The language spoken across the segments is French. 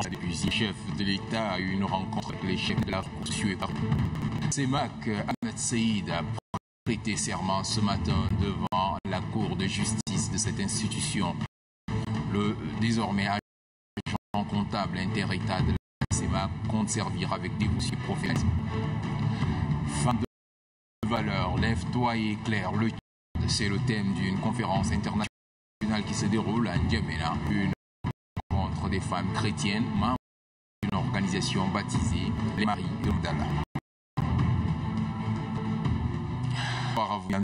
Le chef de l'État a eu une rencontre avec les chefs de la socio-économique. Semak Ahmed Saïd a prêté serment ce matin devant la Cour de justice de cette institution. Le désormais agent comptable inter-État de la Semak compte servir avec dévotion et professionnalisme. Femme de valeur, lève-toi et éclaire le Tchad. C'est le thème d'une conférence internationale qui se déroule à N'Djamena, une rencontre des femmes chrétiennes, membres d'une organisation baptisée les Maries de Magdala. Auparavant,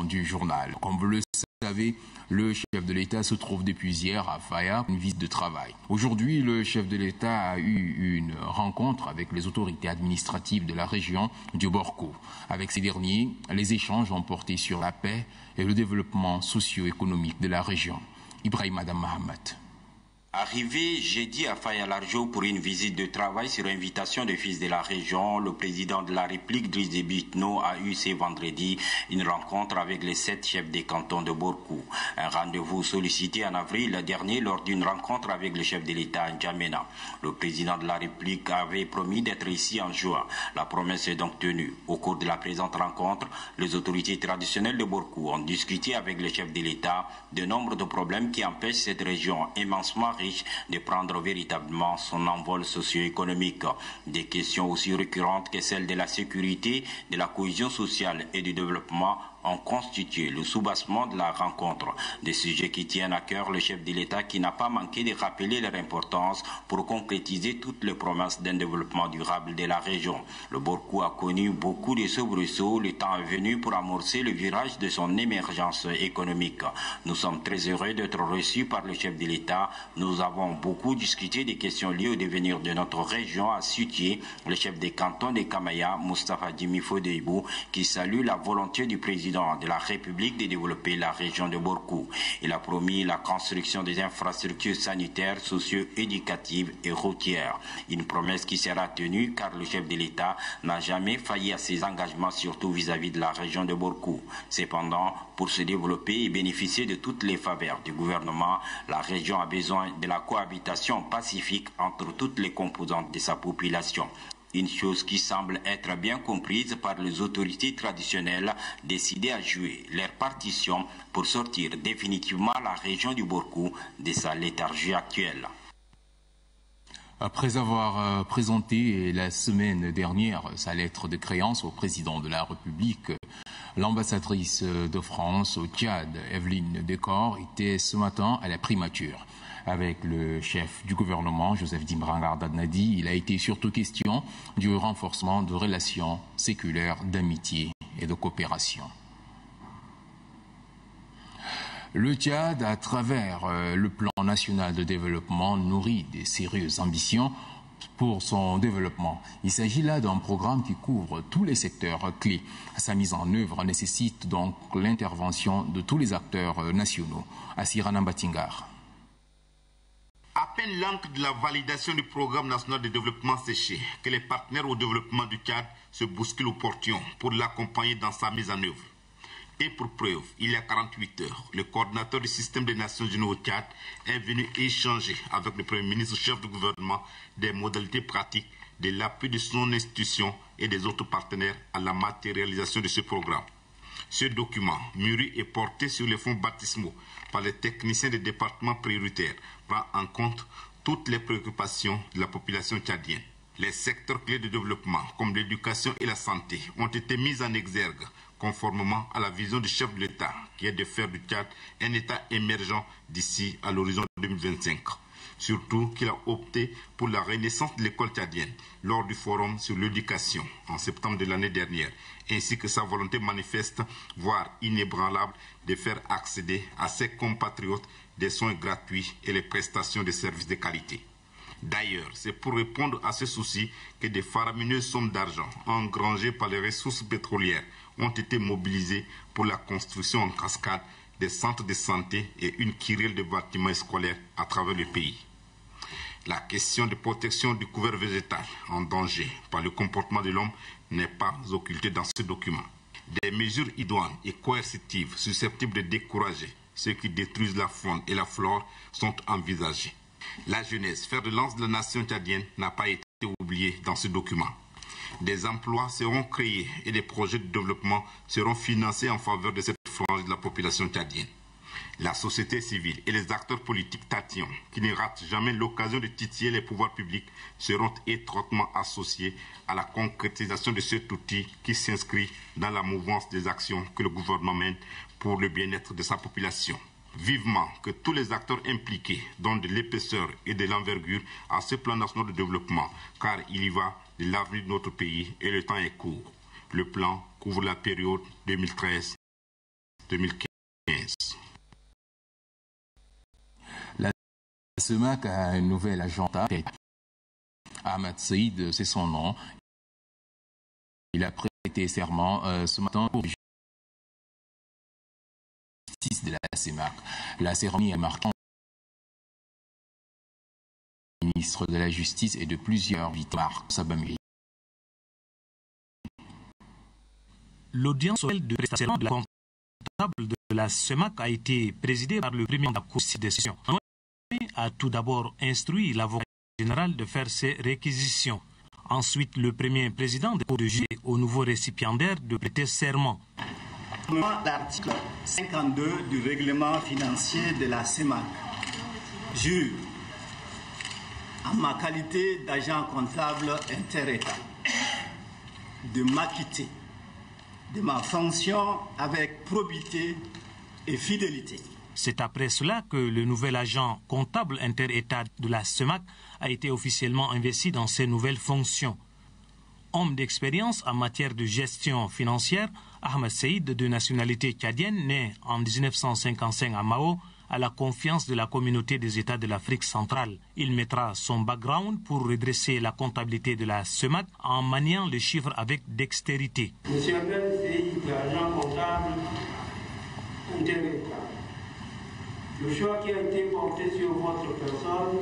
du journal. Comme vous le savez, le chef de l'État se trouve depuis hier à Faya pour une visite de travail. Aujourd'hui, le chef de l'État a eu une rencontre avec les autorités administratives de la région du Borkou. Avec ces derniers, les échanges ont porté sur la paix et le développement socio-économique de la région. Ibrahim Adam Mahamat. Arrivé jeudi à Faya-Largeau pour une visite de travail sur invitation des fils de la région, le président de la République, Driss Déby Itno, a eu ce vendredi une rencontre avec les 7 chefs des cantons de Borkou. Un rendez-vous sollicité en avril dernier lors d'une rencontre avec le chef de l'État à N'Djamena. Le président de la République avait promis d'être ici en juin. La promesse est donc tenue. Au cours de la présente rencontre, les autorités traditionnelles de Borkou ont discuté avec le chef de l'État de nombre de problèmes qui empêchent cette région immensement riche de prendre véritablement son envol socio-économique. Des questions aussi récurrentes que celles de la sécurité, de la cohésion sociale et du développement ont constitué le soubassement de la rencontre. Des sujets qui tiennent à cœur le chef de l'État qui n'a pas manqué de rappeler leur importance pour concrétiser toutes les promesses d'un développement durable de la région. Le Borkou a connu beaucoup de soubresauts. Le temps est venu pour amorcer le virage de son émergence économique. Nous sommes très heureux d'être reçus par le chef de l'État. Nous avons beaucoup discuté des questions liées au devenir de notre région, a soutenu le chef des cantons de Kamaya, Moustapha Djimi Fodeibou, qui salue la volonté du président de la République de développer la région de Borkou. Il a promis la construction des infrastructures sanitaires, socio-éducatives et routières. Une promesse qui sera tenue car le chef de l'État n'a jamais failli à ses engagements, surtout vis-à-vis de la région de Borkou. Cependant, pour se développer et bénéficier de toutes les faveurs du gouvernement, la région a besoin de la cohabitation pacifique entre toutes les composantes de sa population. Une chose qui semble être bien comprise par les autorités traditionnelles décidées à jouer leur partition pour sortir définitivement la région du Borkou de sa léthargie actuelle. Après avoir présenté la semaine dernière sa lettre de créance au président de la République, l'ambassadrice de France au Tchad, Evelyne Decor, était ce matin à la primature. Avec le chef du gouvernement, Joseph Dimbranga Dadnadi, il a été surtout question du renforcement de relations séculaires d'amitié et de coopération. Le Tchad, à travers le plan national de développement, nourrit des sérieuses ambitions pour son développement. Il s'agit là d'un programme qui couvre tous les secteurs clés. Sa mise en œuvre nécessite donc l'intervention de tous les acteurs nationaux. Assirana Batingar. À peine l'encre de la validation du programme national de développement séché, que les partenaires au développement du Tchad se bousculent au portillon pour l'accompagner dans sa mise en œuvre. Et pour preuve, il y a 48 heures, le coordinateur du système des Nations Unies au Tchad est venu échanger avec le Premier ministre chef du gouvernement des modalités pratiques de l'appui de son institution et des autres partenaires à la matérialisation de ce programme. Ce document, mûri et porté sur les fonds baptismaux par les techniciens des départements prioritaires, prend en compte toutes les préoccupations de la population tchadienne. Les secteurs clés de développement, comme l'éducation et la santé, ont été mis en exergue conformément à la vision du chef de l'État, qui est de faire du Tchad un État émergent d'ici à l'horizon 2025. Surtout qu'il a opté pour la renaissance de l'école tchadienne lors du forum sur l'éducation en septembre de l'année dernière, ainsi que sa volonté manifeste, voire inébranlable, de faire accéder à ses compatriotes des soins gratuits et les prestations de services de qualité. D'ailleurs, c'est pour répondre à ce souci que des faramineuses sommes d'argent engrangées par les ressources pétrolières ont été mobilisées pour la construction en cascade des centres de santé et une kyrielle de bâtiments scolaires à travers le pays. La question de protection du couvert végétal en danger par le comportement de l'homme n'est pas occultée dans ce document. Des mesures idoines et coercitives susceptibles de décourager ceux qui détruisent la faune et la flore sont envisagées. La jeunesse, fer de lance de la nation tchadienne, n'a pas été oubliée dans ce document. Des emplois seront créés et des projets de développement seront financés en faveur de cette frange de la population tchadienne. La société civile et les acteurs politiques tatillons, qui ne ratent jamais l'occasion de titiller les pouvoirs publics, seront étroitement associés à la concrétisation de cet outil qui s'inscrit dans la mouvance des actions que le gouvernement mène pour le bien-être de sa population. Vivement que tous les acteurs impliqués donnent de l'épaisseur et de l'envergure à ce plan national de développement, car il y va de l'avenir de notre pays et le temps est court. Le plan couvre la période 2013-2015. La SEMAC a un nouvel agent. Ahmed Saïd, c'est son nom. Il a prêté serment ce matin pour la justice de la SEMAC. La cérémonie est marquée ministre de la Justice et de plusieurs victimes. L'audience de prestation de la comptable de la SEMAC a été présidée par le premier de la Cour de décision. Il a tout d'abord instruit l'avocat général de faire ses réquisitions. Ensuite, le premier président de la Cour de juger au nouveau récipiendaire de prêter serment. L'article 52 du règlement financier de la SEMAC jure, en ma qualité d'agent comptable inter-État, de m'acquitter de ma fonction avec probité et fidélité. C'est après cela que le nouvel agent comptable inter-État de la SEMAC a été officiellement investi dans ses nouvelles fonctions. Homme d'expérience en matière de gestion financière, Ahmed Saïd, de nationalité tchadienne, né en 1955 à Mao, a la confiance de la communauté des États de l'Afrique centrale. Il mettra son background pour redresser la comptabilité de la SEMAC en maniant les chiffres avec dextérité. Monsieur Ahmed Saïd, agent comptable inter-État, le choix qui a été porté sur votre personne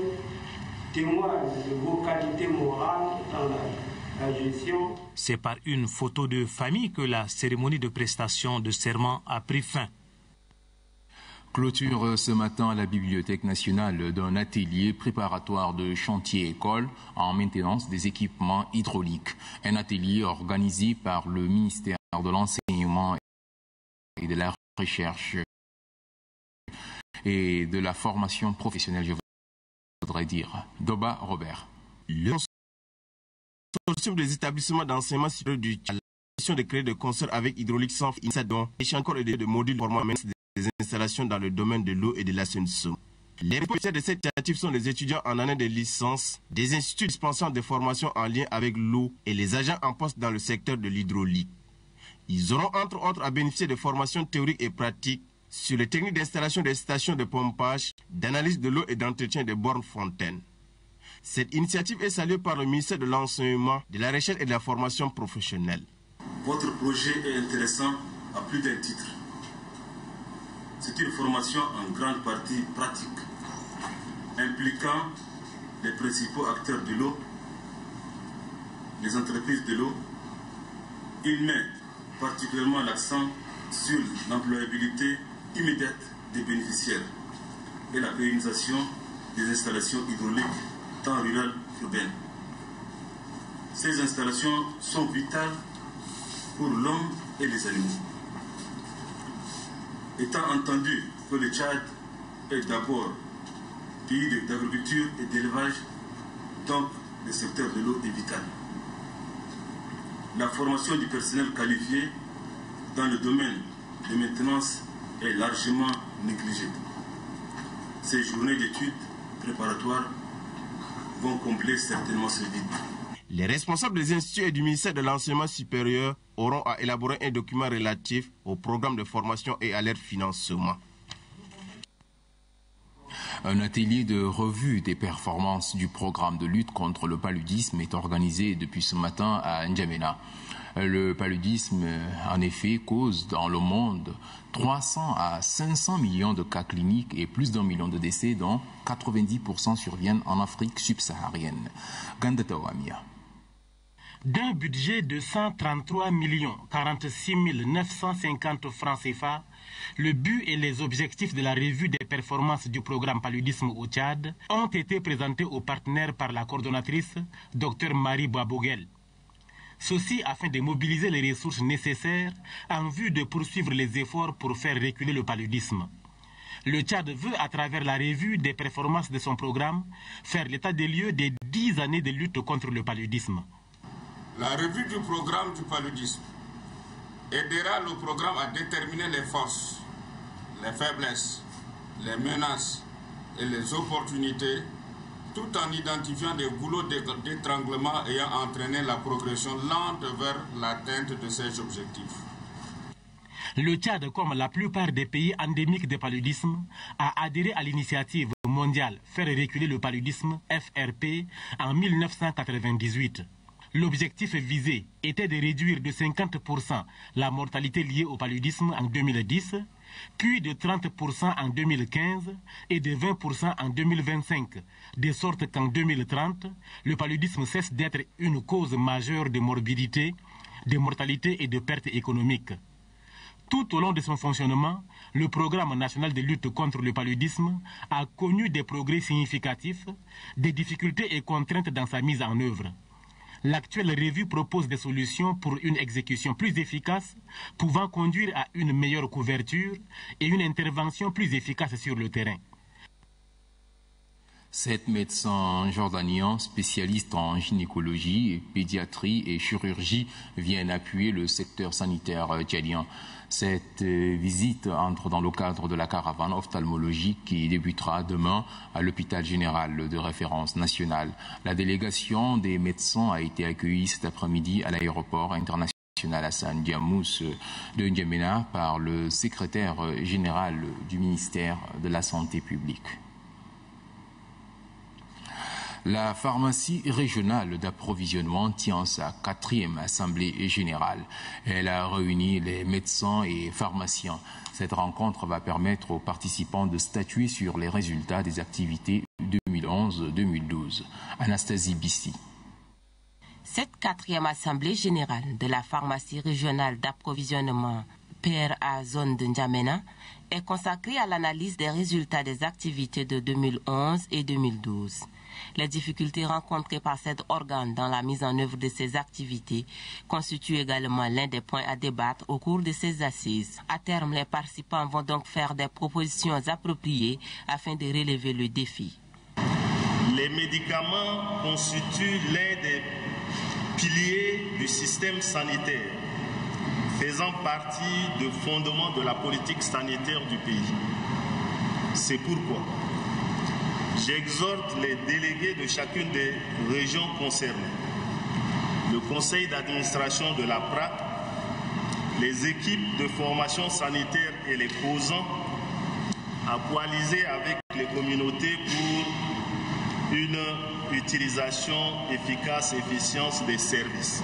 témoigne de vos qualités morales dans la gestion. C'est par une photo de famille que la cérémonie de prestation de serment a pris fin. Clôture ce matin à la Bibliothèque nationale d'un atelier préparatoire de chantier-école en maintenance des équipements hydrauliques. Un atelier organisé par le ministère de l'Enseignement et de la Recherche et de la formation professionnelle, je voudrais dire. Doba Robert. Le consortium des établissements d'enseignement supérieur du Tchad, la mission de créer des consorts avec hydraulique sans incident et encore de modules formant des installations dans le domaine de l'eau et de l'assainissement. Les responsables de cette initiative sont les étudiants en année de licence, des instituts dispensant des formations en lien avec l'eau et les agents en poste dans le secteur de l'hydraulique. Ils auront entre autres à bénéficier de formations théoriques et pratiques sur les techniques d'installation des stations de pompage, d'analyse de l'eau et d'entretien des bornes fontaines. Cette initiative est saluée par le ministère de l'Enseignement, de la Recherche et de la Formation professionnelle. Votre projet est intéressant à plus d'un titre. C'est une formation en grande partie pratique, impliquant les principaux acteurs de l'eau, les entreprises de l'eau. Il met particulièrement l'accent sur l'employabilité immédiate des bénéficiaires et la pérennisation des installations hydrauliques tant rurales qu'urbaines. Ces installations sont vitales pour l'homme et les animaux. Étant entendu que le Tchad est d'abord pays d'agriculture et d'élevage, donc le secteur de l'eau est vital. La formation du personnel qualifié dans le domaine de maintenance est largement négligée. Ces journées d'études préparatoires vont combler certainement ce vide. Les responsables des instituts et du ministère de l'Enseignement supérieur auront à élaborer un document relatif au programme de formation et à leur financement. Un atelier de revue des performances du programme de lutte contre le paludisme est organisé depuis ce matin à N'Djamena. Le paludisme, en effet, cause dans le monde 300 à 500 millions de cas cliniques et plus d'1 million de décès, dont 90% surviennent en Afrique subsaharienne. Gandata Ouamia. D'un budget de 133 46 950 francs CFA, le but et les objectifs de la revue des performances du programme paludisme au Tchad ont été présentés aux partenaires par la coordonnatrice Dr Marie Boaboguel. Ceci afin de mobiliser les ressources nécessaires en vue de poursuivre les efforts pour faire reculer le paludisme. Le Tchad veut, à travers la revue des performances de son programme, faire l'état des lieux des 10 années de lutte contre le paludisme. La revue du programme du paludisme aidera le programme à déterminer les forces, les faiblesses, les menaces et les opportunités, tout en identifiant des goulots d'étranglement ayant entraîné la progression lente vers l'atteinte de ces objectifs. Le Tchad, comme la plupart des pays endémiques de paludisme, a adhéré à l'initiative mondiale Faire reculer le paludisme, FRP, en 1998. L'objectif visé était de réduire de 50% la mortalité liée au paludisme en 2010, puis de 30% en 2015 et de 20% en 2025, de sorte qu'en 2030, le paludisme cesse d'être une cause majeure de morbidité, de mortalité et de pertes économiques. Tout au long de son fonctionnement, le programme national de lutte contre le paludisme a connu des progrès significatifs, des difficultés et contraintes dans sa mise en œuvre. L'actuelle revue propose des solutions pour une exécution plus efficace, pouvant conduire à une meilleure couverture et une intervention plus efficace sur le terrain. 7 médecins jordaniens spécialistes en gynécologie, pédiatrie et chirurgie viennent appuyer le secteur sanitaire tchadien. Cette visite entre dans le cadre de la caravane ophtalmologique qui débutera demain à l'hôpital général de référence nationale. La délégation des médecins a été accueillie cet après-midi à l'aéroport international Hassan Diamous de N'Djamena par le secrétaire général du ministère de la Santé publique. La pharmacie régionale d'approvisionnement tient sa 4e assemblée générale. Elle a réuni les médecins et pharmaciens. Cette rencontre va permettre aux participants de statuer sur les résultats des activités 2011-2012. Anastasie Bissi. Cette 4e assemblée générale de la pharmacie régionale d'approvisionnement PRA zone de N'Djamena est consacrée à l'analyse des résultats des activités de 2011 et 2012. Les difficultés rencontrées par cet organe dans la mise en œuvre de ces activités constituent également l'un des points à débattre au cours de ces assises. À terme, les participants vont donc faire des propositions appropriées afin de relever le défi. Les médicaments constituent l'un des piliers du système sanitaire, faisant partie du fondement de la politique sanitaire du pays. C'est pourquoi j'exhorte les délégués de chacune des régions concernées, le conseil d'administration de la PRAC, les équipes de formation sanitaire et les causants à coaliser avec les communautés pour une utilisation efficace et efficiente des services.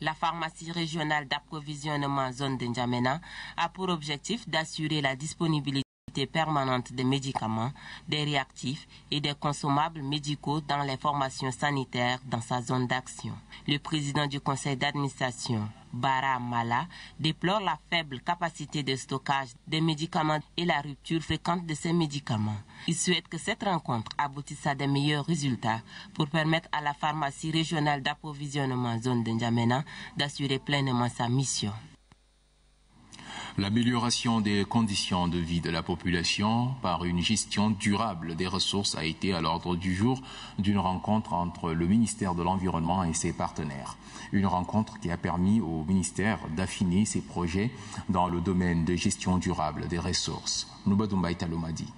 La pharmacie régionale d'approvisionnement zone de N'Djamena a pour objectif d'assurer la disponibilité permanente des médicaments, des réactifs et des consommables médicaux dans les formations sanitaires dans sa zone d'action. Le président du conseil d'administration, Bara Mala, déplore la faible capacité de stockage des médicaments et la rupture fréquente de ces médicaments. Il souhaite que cette rencontre aboutisse à des meilleurs résultats pour permettre à la pharmacie régionale d'approvisionnement zone de N'Djamena d'assurer pleinement sa mission. L'amélioration des conditions de vie de la population par une gestion durable des ressources a été à l'ordre du jour d'une rencontre entre le ministère de l'Environnement et ses partenaires. Une rencontre qui a permis au ministère d'affiner ses projets dans le domaine de gestion durable des ressources. Noubadoumbaï Talomadi.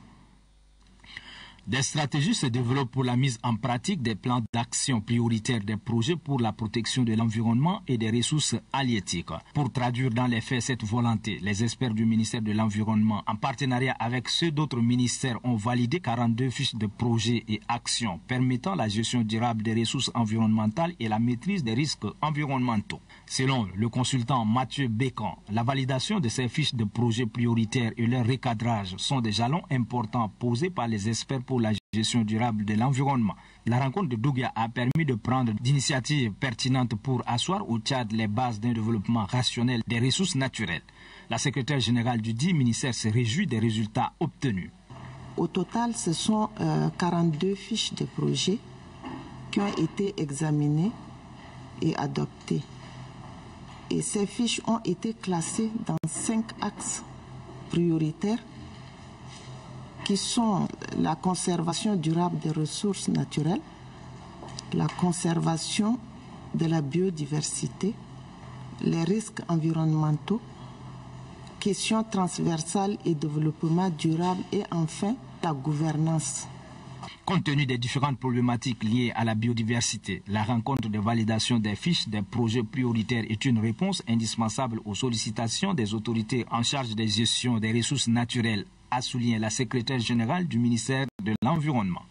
Des stratégies se développent pour la mise en pratique des plans d'action prioritaires des projets pour la protection de l'environnement et des ressources halieutiques. Pour traduire dans les faits cette volonté, les experts du ministère de l'Environnement, en partenariat avec ceux d'autres ministères, ont validé 42 fiches de projets et actions permettant la gestion durable des ressources environnementales et la maîtrise des risques environnementaux. Selon le consultant Mathieu Bécan, la validation de ces fiches de projets prioritaires et leur recadrage sont des jalons importants posés par les experts pour la gestion durable de l'environnement. La rencontre de Dougia a permis de prendre d'initiatives pertinentes pour asseoir au Tchad les bases d'un développement rationnel des ressources naturelles. La secrétaire générale du dit ministère se réjouit des résultats obtenus. Au total, ce sont 42 fiches de projet qui ont été examinées et adoptées. Et ces fiches ont été classées dans 5 axes prioritaires qui sont la conservation durable des ressources naturelles, la conservation de la biodiversité, les risques environnementaux, questions transversales et développement durable et enfin la gouvernance. Compte tenu des différentes problématiques liées à la biodiversité, la rencontre de validation des fiches des projets prioritaires est une réponse indispensable aux sollicitations des autorités en charge de gestion des ressources naturelles, a souligné la secrétaire générale du ministère de l'Environnement.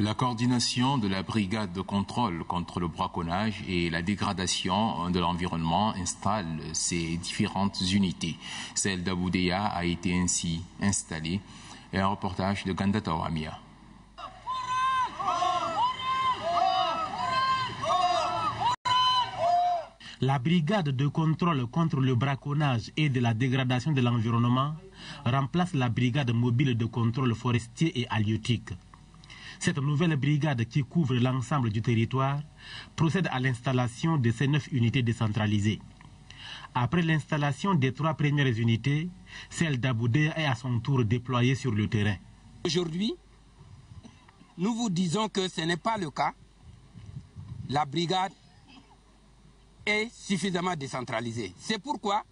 La coordination de la brigade de contrôle contre le braconnage et la dégradation de l'environnement installe ces différentes unités. Celle d'Aboudéa a été ainsi installée. Et un reportage de Gandata Ouamia. La brigade de contrôle contre le braconnage et de la dégradation de l'environnement remplace la brigade mobile de contrôle forestier et halieutique. Cette nouvelle brigade qui couvre l'ensemble du territoire procède à l'installation de ces 9 unités décentralisées. Après l'installation des 3 premières unités, celle d'Aboudé est à son tour déployée sur le terrain. Aujourd'hui, nous vous disons que ce n'est pas le cas. La brigade est suffisamment décentralisée. C'est pourquoi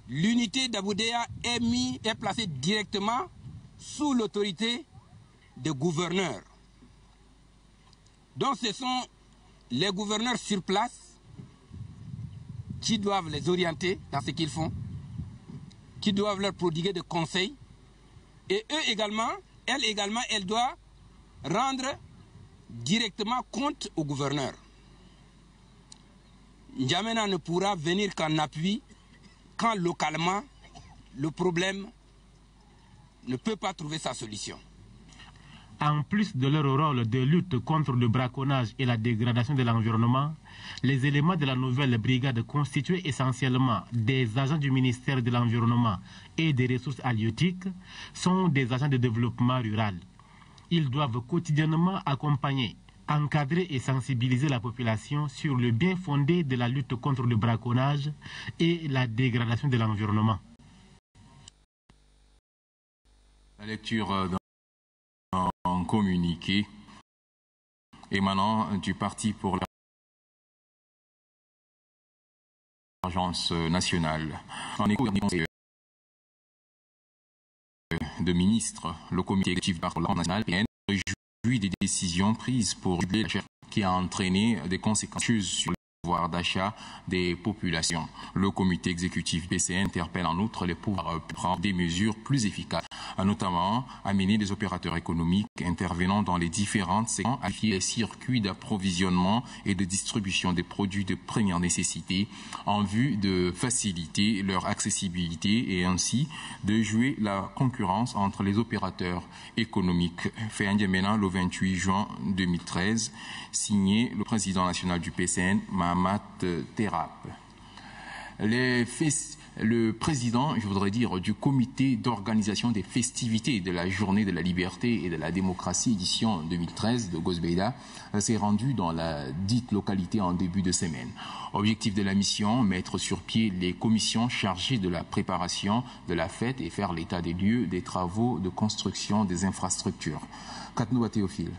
l'unité d'Aboudéa est placée directement sous l'autorité des gouverneurs. Donc ce sont les gouverneurs sur place qui doivent les orienter dans ce qu'ils font, qui doivent leur prodiguer des conseils. Et eux également, elle doit rendre directement compte au gouverneur. N'Djamena ne pourra venir qu'en appui quand localement le problème ne peut pas trouver sa solution. En plus de leur rôle de lutte contre le braconnage et la dégradation de l'environnement, les éléments de la nouvelle brigade constitués essentiellement des agents du ministère de l'Environnement et des Ressources halieutiques sont des agents de développement rural. Ils doivent quotidiennement accompagner, encadrer et sensibiliser la population sur le bien fondé de la lutte contre le braconnage et la dégradation de l'environnement. La lecture d'un communiqué émanant du Parti pour l'Agence nationale. En écho de ministres, le comité exécutif parlement national réjouit des décisions prises pour régler la cherté qui a entraîné des conséquences sur le pouvoir d'achat des populations. Le comité exécutif PCN interpelle en outre les pouvoirs pour prendre des mesures plus efficaces, notamment amener des opérateurs économiques intervenant dans les différentes secteurs à les circuits d'approvisionnement et de distribution des produits de première nécessité en vue de faciliter leur accessibilité et ainsi de jouer la concurrence entre les opérateurs économiques. Fait à N'Djamena le 28 juin 2013, signé le président national du PCN, Mahamat Terap. Le président, je voudrais dire, du comité d'organisation des festivités de la journée de la liberté et de la démocratie édition 2013 de Gosbeida s'est rendu dans la dite localité en début de semaine. Objectif de la mission, mettre sur pied les commissions chargées de la préparation de la fête et faire l'état des lieux des travaux de construction des infrastructures. Katnoua Théophile.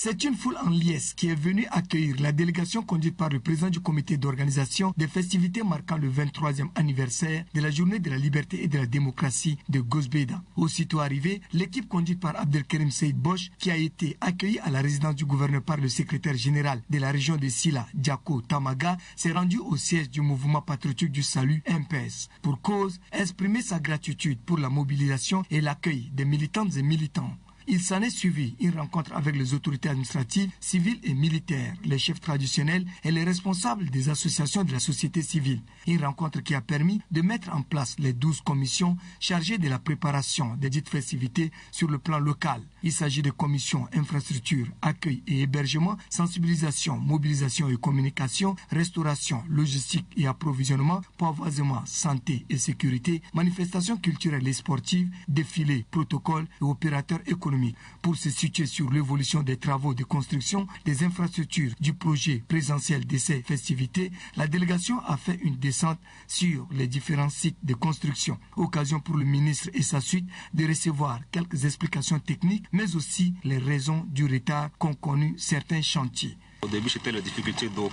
C'est une foule en liesse qui est venue accueillir la délégation conduite par le président du comité d'organisation des festivités marquant le 23e anniversaire de la journée de la liberté et de la démocratie de Gosbeida. Aussitôt arrivé, l'équipe conduite par Abdelkerim Seyd Bosch, qui a été accueillie à la résidence du gouverneur par le secrétaire général de la région de Sila, Diako Tamaga, s'est rendue au siège du mouvement patriotique du salut MPS. Pour cause, exprimer sa gratitude pour la mobilisation et l'accueil des militantes et militants. Il s'en est suivi une rencontre avec les autorités administratives, civiles et militaires, les chefs traditionnels et les responsables des associations de la société civile. Une rencontre qui a permis de mettre en place les 12 commissions chargées de la préparation des dites festivités sur le plan local. Il s'agit de commissions infrastructure, accueil et hébergement, sensibilisation, mobilisation et communication, restauration, logistique et approvisionnement, pavoisement, santé et sécurité, manifestations culturelles et sportives, défilés, protocoles et opérateurs économiques. Pour se situer sur l'évolution des travaux de construction des infrastructures du projet présentiel de ces festivités, la délégation a fait une descente sur les différents sites de construction. Occasion pour le ministre et sa suite de recevoir quelques explications techniques, mais aussi les raisons du retard qu'ont connu certains chantiers. Au début, c'était la difficulté d'eau.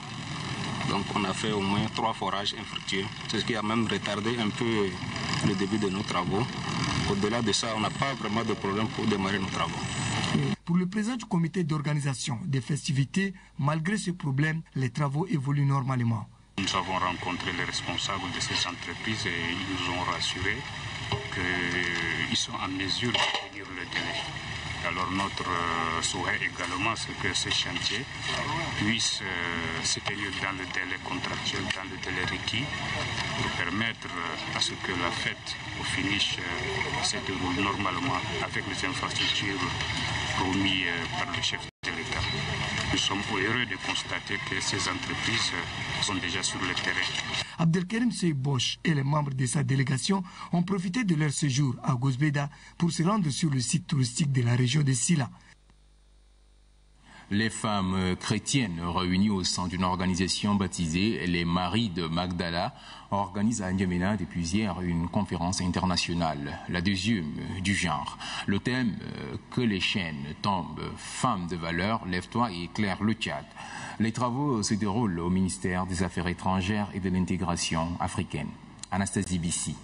Donc on a fait au moins 3 forages infructueux, ce qui a même retardé un peu le début de nos travaux. Au-delà de ça, on n'a pas vraiment de problème pour démarrer nos travaux. Pour le président du comité d'organisation des festivités, malgré ce problème, les travaux évoluent normalement. Nous avons rencontré les responsables de ces entreprises et ils nous ont rassurés qu'ils sont en mesure de tenir le délai. Alors notre souhait également, c'est que ces chantiers puissent se tenir dans le délai contractuel, dans le délai requis, pour permettre à ce que la fête au finish se déroule normalement avec les infrastructures promises par le chef de l'État. Nous sommes heureux de constater que ces entreprises sont déjà sur le terrain. Abdelkarim Seybosh et les membres de sa délégation ont profité de leur séjour à Gozbeda pour se rendre sur le site touristique de la région de Sila. Les femmes chrétiennes réunies au sein d'une organisation baptisée les Maries de Magdala organisent à N'Djamena depuis hier une conférence internationale, la deuxième du genre. Le thème que les chaînes tombent, femmes de valeur, lève-toi et éclaire le Tchad. Les travaux se déroulent au ministère des Affaires étrangères et de l'intégration africaine. Anastasie Bissi.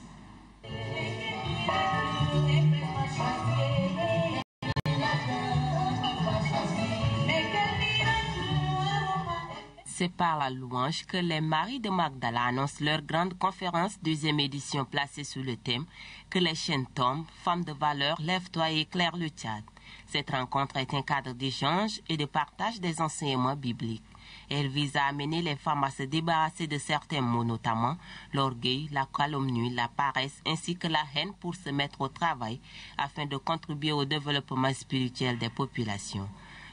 C'est par la louange que les Maries de Magdala annoncent leur grande conférence, deuxième édition placée sous le thème que les chaînes tombent, femmes de valeur, lève-toi et éclaire le Tchad. Cette rencontre est un cadre d'échange et de partage des enseignements bibliques. Elle vise à amener les femmes à se débarrasser de certains mots, notamment l'orgueil, la calomnie, la paresse ainsi que la haine pour se mettre au travail afin de contribuer au développement spirituel des populations.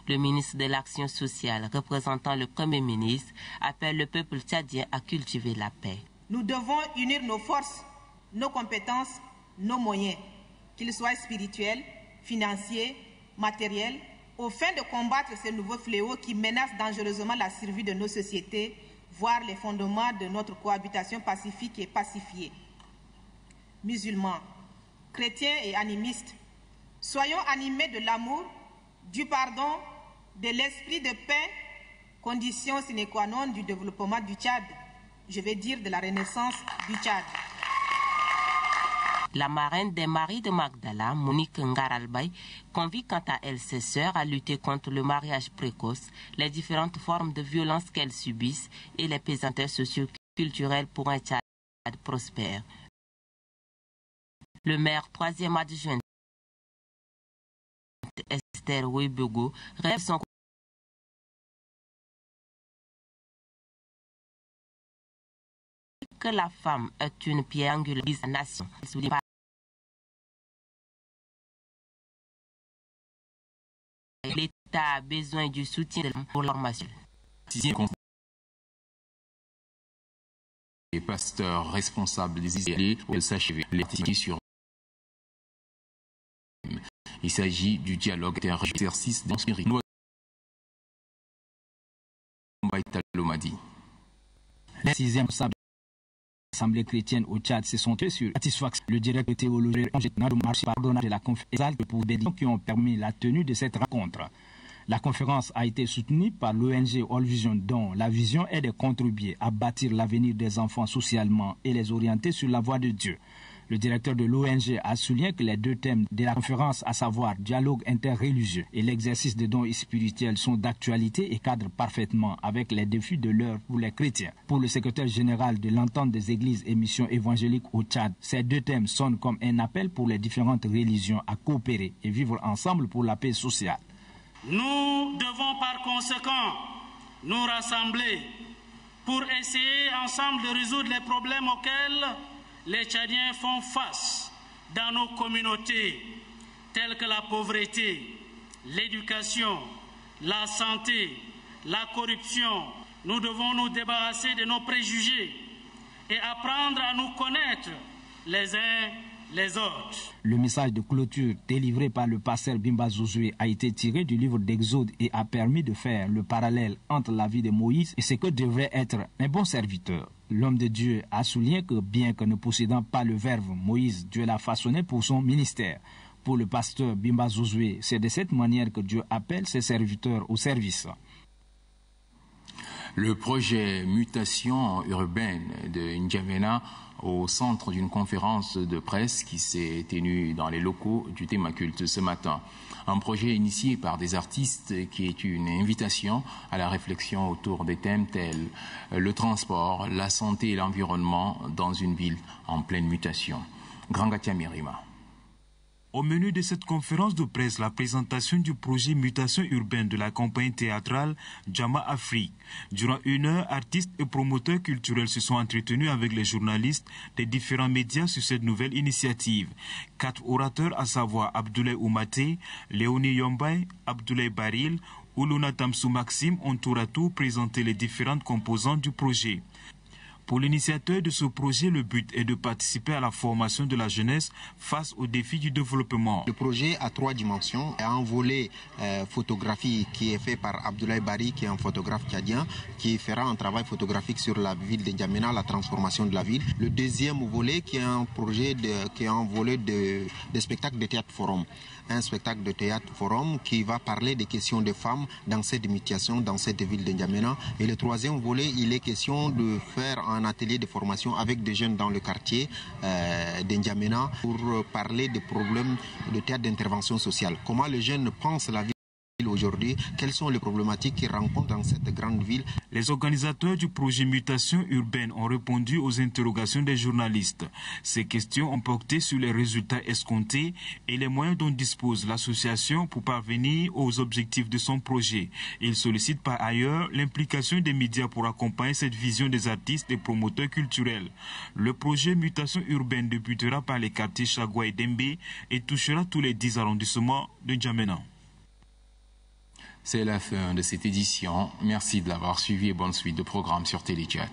Le ministre de l'Action sociale, représentant le Premier ministre, appelle le peuple tchadien à cultiver la paix. Nous devons unir nos forces, nos compétences, nos moyens, qu'ils soient spirituels, financiers, matériels, au fin de combattre ces nouveaux fléaux qui menacent dangereusement la survie de nos sociétés, voire les fondements de notre cohabitation pacifique et pacifiée. Musulmans, chrétiens et animistes, soyons animés de l'amour, du pardon, de l'esprit de paix, condition sine qua non du développement du Tchad, je vais dire de la renaissance du Tchad. La marraine des Maries de Magdala, Monique Ngaralbay, convie quant à elle ses sœurs à lutter contre le mariage précoce, les différentes formes de violence qu'elles subissent et les pesanteurs socio-culturelles pour un Tchad prospère. Le maire 3e adjoint Esther Ouébego rêve son que la femme est une pierre angulaire de la nation. L'État a besoin du soutien de l'homme pour leur formation. Les pasteurs responsables des Israéliens de s'achever les sur. Il s'agit du dialogue exercice dans ce rythme. Les 6e de l'Assemblée chrétienne au Tchad se sont tués sur satisfaction. Le directeur théologien de marché pardonnage de la conférence pour bénédictions qui ont permis la tenue de cette rencontre. La conférence a été soutenue par l'ONG All Vision, dont la vision est de contribuer à bâtir l'avenir des enfants socialement et les orienter sur la voie de Dieu. Le directeur de l'ONG a souligné que les deux thèmes de la conférence, à savoir dialogue interreligieux et l'exercice des dons spirituels, sont d'actualité et cadrent parfaitement avec les défis de l'heure pour les chrétiens. Pour le secrétaire général de l'Entente des églises et missions évangéliques au Tchad, ces deux thèmes sonnent comme un appel pour les différentes religions à coopérer et vivre ensemble pour la paix sociale. Nous devons par conséquent nous rassembler pour essayer ensemble de résoudre les problèmes auxquels les Tchadiens font face dans nos communautés, telles que la pauvreté, l'éducation, la santé, la corruption. Nous devons nous débarrasser de nos préjugés et apprendre à nous connaître les uns les autres. Le message de clôture délivré par le pasteur Bimba Zouzoué a été tiré du livre d'Exode et a permis de faire le parallèle entre la vie de Moïse et ce que devrait être un bon serviteur. L'homme de Dieu a souligné que bien que ne possédant pas le verbe, Moïse, Dieu l'a façonné pour son ministère. Pour le pasteur Bimba Zouzoué, c'est de cette manière que Dieu appelle ses serviteurs au service. Le projet Mutation urbaine de N'Djamena au centre d'une conférence de presse qui s'est tenue dans les locaux du Thémaculte ce matin. Un projet initié par des artistes qui est une invitation à la réflexion autour des thèmes tels le transport, la santé et l'environnement dans une ville en pleine mutation. Grangatia Mirima. Au menu de cette conférence de presse, la présentation du projet Mutation urbaine de la compagnie théâtrale Djama Afrique. Durant une heure, artistes et promoteurs culturels se sont entretenus avec les journalistes des différents médias sur cette nouvelle initiative. 4 orateurs, à savoir Abdoulaye Oumaté, Léonie Yombay, Abdoulaye Baril, Oulouna Tamsou Maxime, ont tour à tour présenté les différentes composantes du projet. Pour l'initiateur de ce projet, le but est de participer à la formation de la jeunesse face aux défis du développement. Le projet a 3 dimensions. Il y a un volet photographie qui est fait par Abdoulaye Bari, qui est un photographe tchadien, qui fera un travail photographique sur la ville de N'Djamena, la transformation de la ville. Le deuxième volet, qui est un projet qui est un volet de spectacle de théâtre forum. Un spectacle de théâtre forum qui va parler des questions des femmes dans cette mutation, dans cette ville de N'Djamena. Et le troisième volet, il est question de faire un atelier de formation avec des jeunes dans le quartier de N'Djamena pour parler des problèmes de théâtre d'intervention sociale. Comment les jeunes pensent la ville aujourd'hui, quelles sont les problématiques qu'ils rencontrent dans cette grande ville. Les organisateurs du projet Mutation urbaine ont répondu aux interrogations des journalistes. Ces questions ont porté sur les résultats escomptés et les moyens dont dispose l'association pour parvenir aux objectifs de son projet. Ils sollicitent par ailleurs l'implication des médias pour accompagner cette vision des artistes et promoteurs culturels. Le projet Mutation urbaine débutera par les quartiers Chagua et Dembe et touchera tous les 10 arrondissements de N'Djamena. C'est la fin de cette édition. Merci de l'avoir suivi et bonne suite de programmes sur Téléchat.